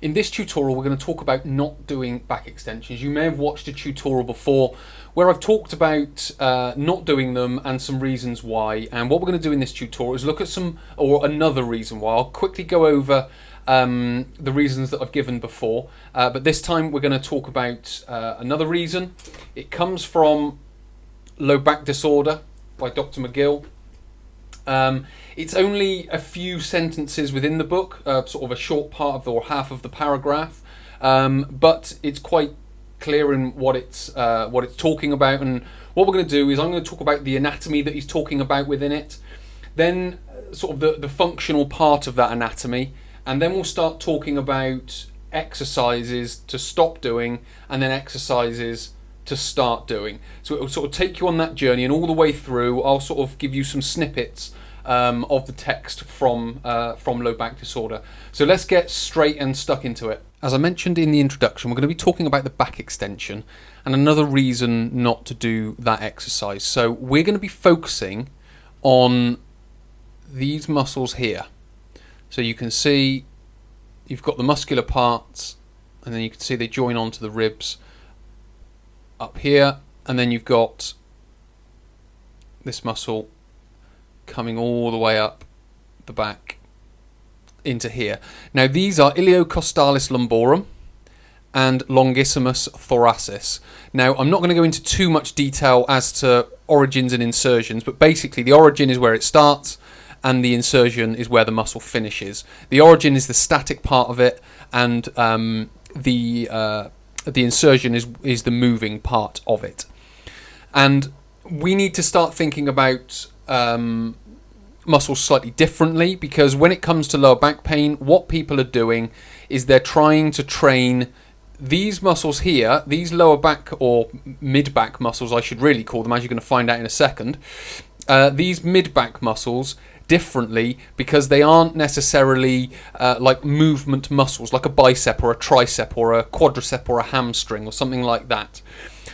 In this tutorial, we're going to talk about not doing back extensions. You may have watched a tutorial before where I've talked about not doing them and some reasons why. And what we're going to do in this tutorial is look at another reason why. I'll quickly go over the reasons that I've given before, but this time we're going to talk about another reason. It comes from Low Back Disorder by Dr. McGill. It's only a few sentences within the book, sort of a short part of or half of the paragraph, but it's quite clear in what it's talking about. And what we're going to do is I'm going to talk about the anatomy that he's talking about within it, then sort of the functional part of that anatomy, and then we'll start talking about exercises to stop doing and then exercises to start doing. So it will sort of take you on that journey, and all the way through I'll sort of give you some snippets of the text from Low Back Disorder. So let's get straight and stuck into it. As I mentioned in the introduction, we're going to be talking about the back extension and another reason not to do that exercise. So we're going to be focusing on these muscles here. So you can see you've got the muscular parts, and then you can see they join onto the ribs up here, and then you've got this muscle coming all the way up the back into here. Now these are iliocostalis lumborum and longissimus thoracis. Now I'm not going to go into too much detail as to origins and insertions, but basically the origin is where it starts and the insertion is where the muscle finishes. The origin is the static part of it, and the insertion is the moving part of it. And we need to start thinking about muscles slightly differently, because when it comes to lower back pain, what people are doing is they're trying to train these muscles here, these lower back or mid-back muscles, I should really call them, as you're going to find out in a second, these mid-back muscles differently, because they aren't necessarily like movement muscles, like a bicep or a tricep or a quadricep or a hamstring or something like that.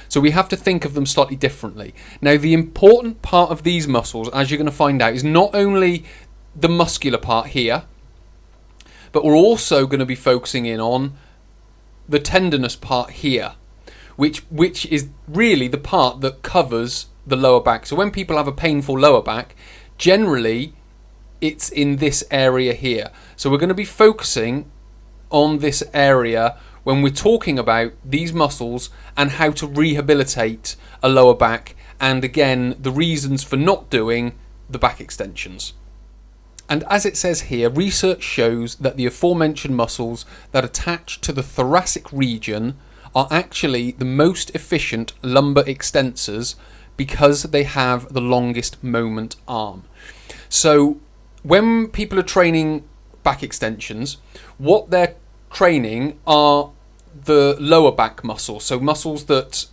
So we have to think of them slightly differently. Now the important part of these muscles, as you're going to find out, is not only the muscular part here, but we're also going to be focusing in on the tendinous part here, which is really the part that covers the lower back. So when people have a painful lower back, generally it's in this area here. So we're going to be focusing on this area when we're talking about these muscles and how to rehabilitate a lower back, and again the reasons for not doing the back extensions. And as it says here, research shows that the aforementioned muscles that attach to the thoracic region are actually the most efficient lumbar extensors because they have the longest moment arm. So when people are training back extensions, what they're training are the lower back muscles, so muscles that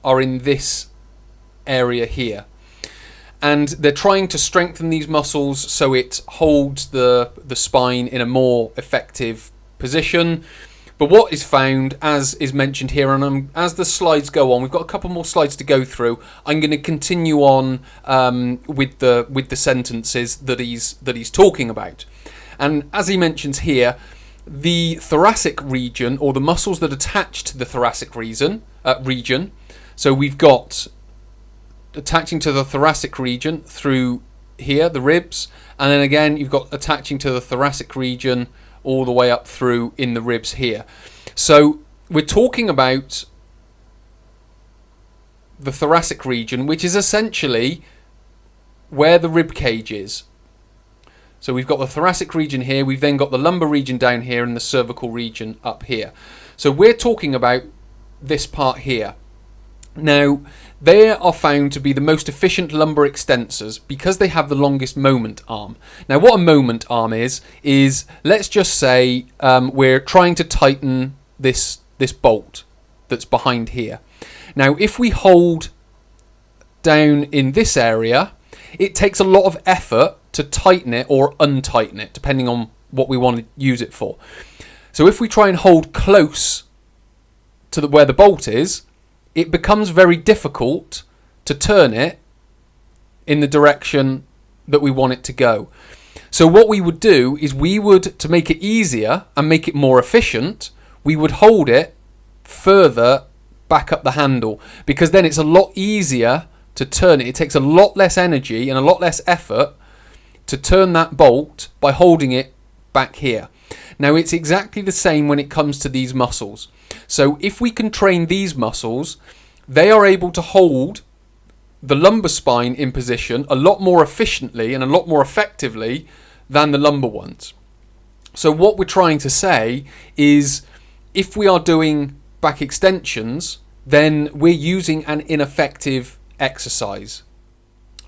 are in this area here, and they're trying to strengthen these muscles so it holds the spine in a more effective position. But what is found, as is mentioned here, and as the slides go on, we've got a couple more slides to go through. I'm going to continue on with the sentences that he's talking about. And as he mentions here, the thoracic region, or the muscles that attach to the thoracic region, so we've got attaching to the thoracic region through here, the ribs, and then again you've got attaching to the thoracic region all the way up through in the ribs here. So we're talking about the thoracic region, which is essentially where the rib cage is. So we've got the thoracic region here, we've then got the lumbar region down here and the cervical region up here. So we're talking about this part here. Now, they are found to be the most efficient lumbar extensors because they have the longest moment arm. Now, what a moment arm is let's just say we're trying to tighten this bolt that's behind here. Now, if we hold down in this area, it takes a lot of effort to tighten it or untighten it, depending on what we want to use it for. So if we try and hold close to where the bolt is, it becomes very difficult to turn it in the direction that we want it to go. So what we would do is to make it easier and make it more efficient, we would hold it further back up the handle, because then it's a lot easier to turn it. It takes a lot less energy and a lot less effort to turn that bolt by holding it back here. Now it's exactly the same when it comes to these muscles. So if we can train these muscles, they are able to hold the lumbar spine in position a lot more efficiently and a lot more effectively than the lumbar ones. So what we're trying to say is, if we are doing back extensions, then we're using an ineffective exercise,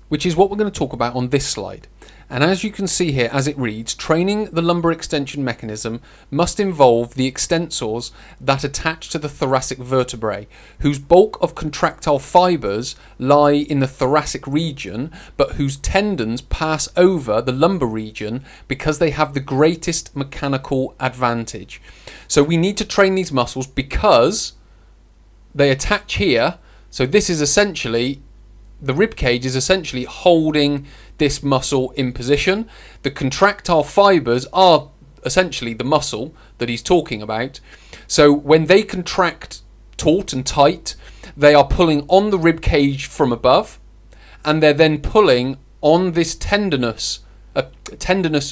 which is what we're going to talk about on this slide. And as you can see here, as it reads, training the lumbar extension mechanism must involve the extensors that attach to the thoracic vertebrae, whose bulk of contractile fibers lie in the thoracic region, but whose tendons pass over the lumbar region because they have the greatest mechanical advantage. So we need to train these muscles because they attach here. So this is essentially, the rib cage is essentially holding this muscle in position. The contractile fibers are essentially the muscle that he's talking about. So when they contract taut and tight, they are pulling on the rib cage from above, and they're then pulling on this tendinous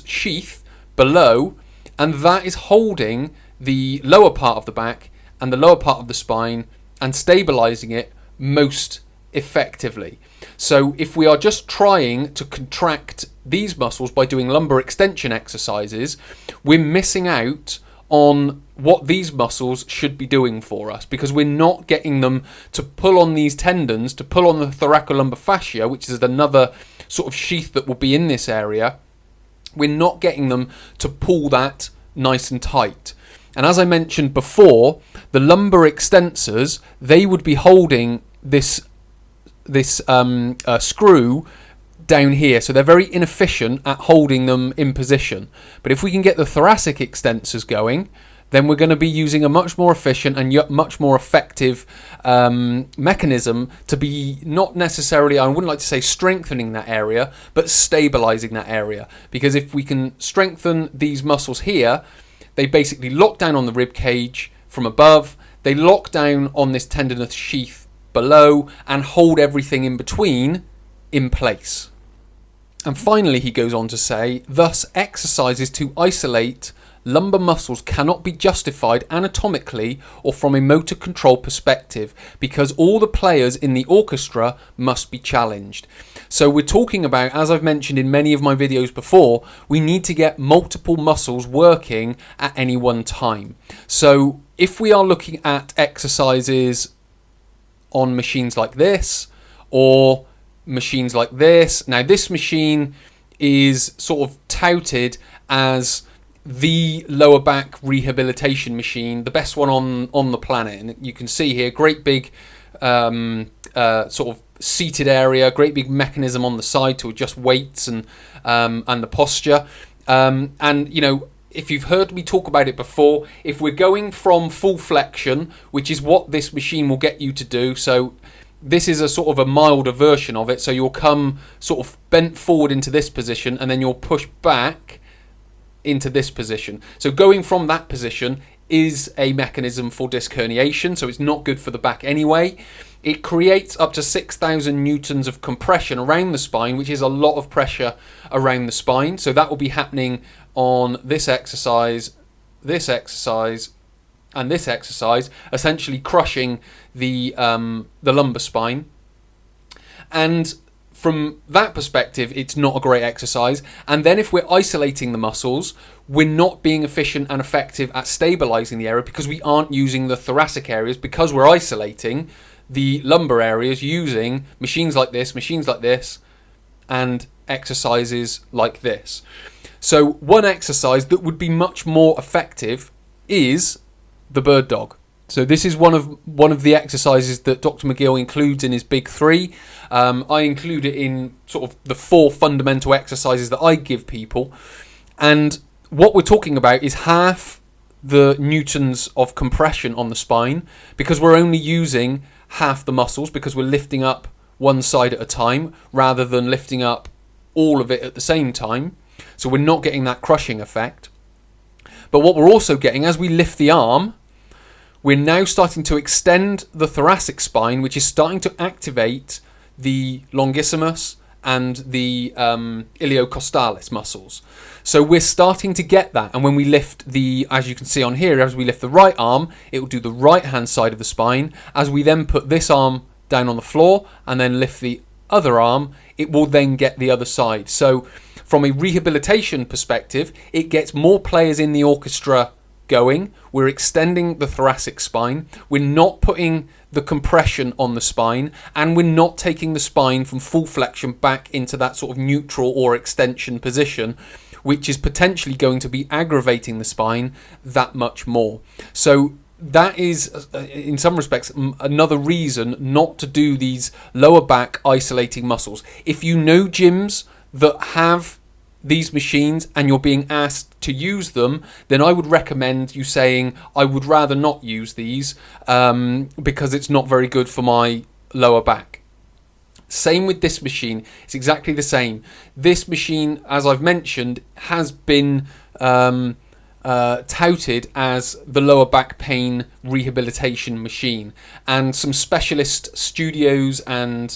sheath below, and that is holding the lower part of the back and the lower part of the spine and stabilizing it most effectively. So if we are just trying to contract these muscles by doing lumbar extension exercises, we're missing out on what these muscles should be doing for us, because we're not getting them to pull on these tendons, to pull on the thoracolumbar fascia, which is another sort of sheath that will be in this area. We're not getting them to pull that nice and tight. And as I mentioned before, the lumbar extensors, they would be holding this screw down here, so they're very inefficient at holding them in position. But if we can get the thoracic extensors going, then we're going to be using a much more efficient and yet much more effective mechanism to be not necessarily, I wouldn't like to say strengthening that area, but stabilizing that area. Because if we can strengthen these muscles here, they basically lock down on the rib cage from above, they lock down on this tendinous sheath below and hold everything in between in place. And finally, he goes on to say, thus exercises to isolate lumbar muscles cannot be justified anatomically or from a motor control perspective, because all the players in the orchestra must be challenged. So we're talking about, as I've mentioned in many of my videos before, we need to get multiple muscles working at any one time. So if we are looking at exercises on machines like this or machines like this, now this machine is sort of touted as the lower back rehabilitation machine, the best one on the planet. And you can see here, great big sort of seated area, great big mechanism on the side to adjust weights and the posture. And you know, if you've heard me talk about it before, if we're going from full flexion, which is what this machine will get you to do, so this is a sort of a milder version of it, so you'll come sort of bent forward into this position and then you'll push back into this position. So going from that position is a mechanism for disc herniation, so it's not good for the back anyway. It creates up to 6,000 newtons of compression around the spine, which is a lot of pressure around the spine. So that will be happening on this exercise, and this exercise, essentially crushing the lumbar spine. And from that perspective, it's not a great exercise. And then if we're isolating the muscles, we're not being efficient and effective at stabilizing the area, because we aren't using the thoracic areas, because we're isolating the lumbar areas using machines like this, and exercises like this. So one exercise that would be much more effective is the bird dog. So this is one of the exercises that Dr. McGill includes in his big three. I include it in sort of the 4 fundamental exercises that I give people. And what we're talking about is half the newtons of compression on the spine, because we're only using half the muscles, because we're lifting up one side at a time rather than lifting up all of it at the same time. So we're not getting that crushing effect. But what we're also getting, as we lift the arm, we're now starting to extend the thoracic spine, which is starting to activate the longissimus and the iliocostalis muscles. So we're starting to get that. And when we lift as you can see on here, as we lift the right arm, it will do the right hand side of the spine. As we then put this arm down on the floor and then lift the other arm, it will then get the other side. So from a rehabilitation perspective, it gets more players in the orchestra going. We're extending the thoracic spine. We're not putting the compression on the spine, and we're not taking the spine from full flexion back into that sort of neutral or extension position, which is potentially going to be aggravating the spine that much more. So that is, in some respects, another reason not to do these lower back isolating muscles. If you know gyms that have these machines and you're being asked to use them, then I would recommend you saying, I would rather not use these because it's not very good for my lower back. Same with this machine. It's exactly the same. This machine, as I've mentioned, has been touted as the lower back pain rehabilitation machine, and some specialist studios and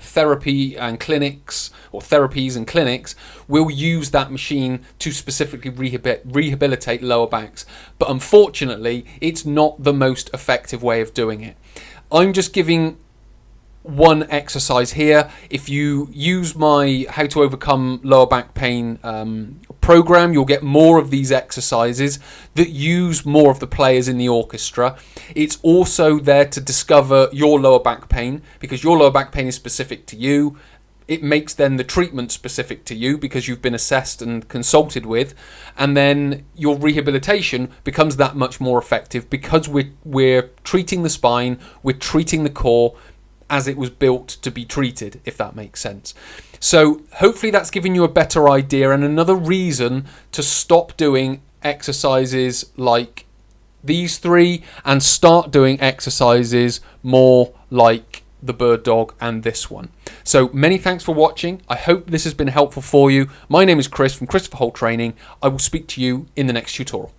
therapy and clinics, or therapies and clinics, will use that machine to specifically rehabilitate lower backs. But unfortunately, it's not the most effective way of doing it. I'm just giving one exercise here. If you use my How to Overcome Lower Back Pain program, you'll get more of these exercises that use more of the players in the orchestra. It's also there to discover your lower back pain, because your lower back pain is specific to you. It makes then the treatment specific to you because you've been assessed and consulted with, and then your rehabilitation becomes that much more effective because we're treating the spine, we're treating the core as it was built to be treated, if that makes sense. So hopefully that's given you a better idea, and another reason to stop doing exercises like these three and start doing exercises more like the bird dog and this one. So many thanks for watching. I hope this has been helpful for you. My name is Chris from Christopher Holt Training. I will speak to you in the next tutorial.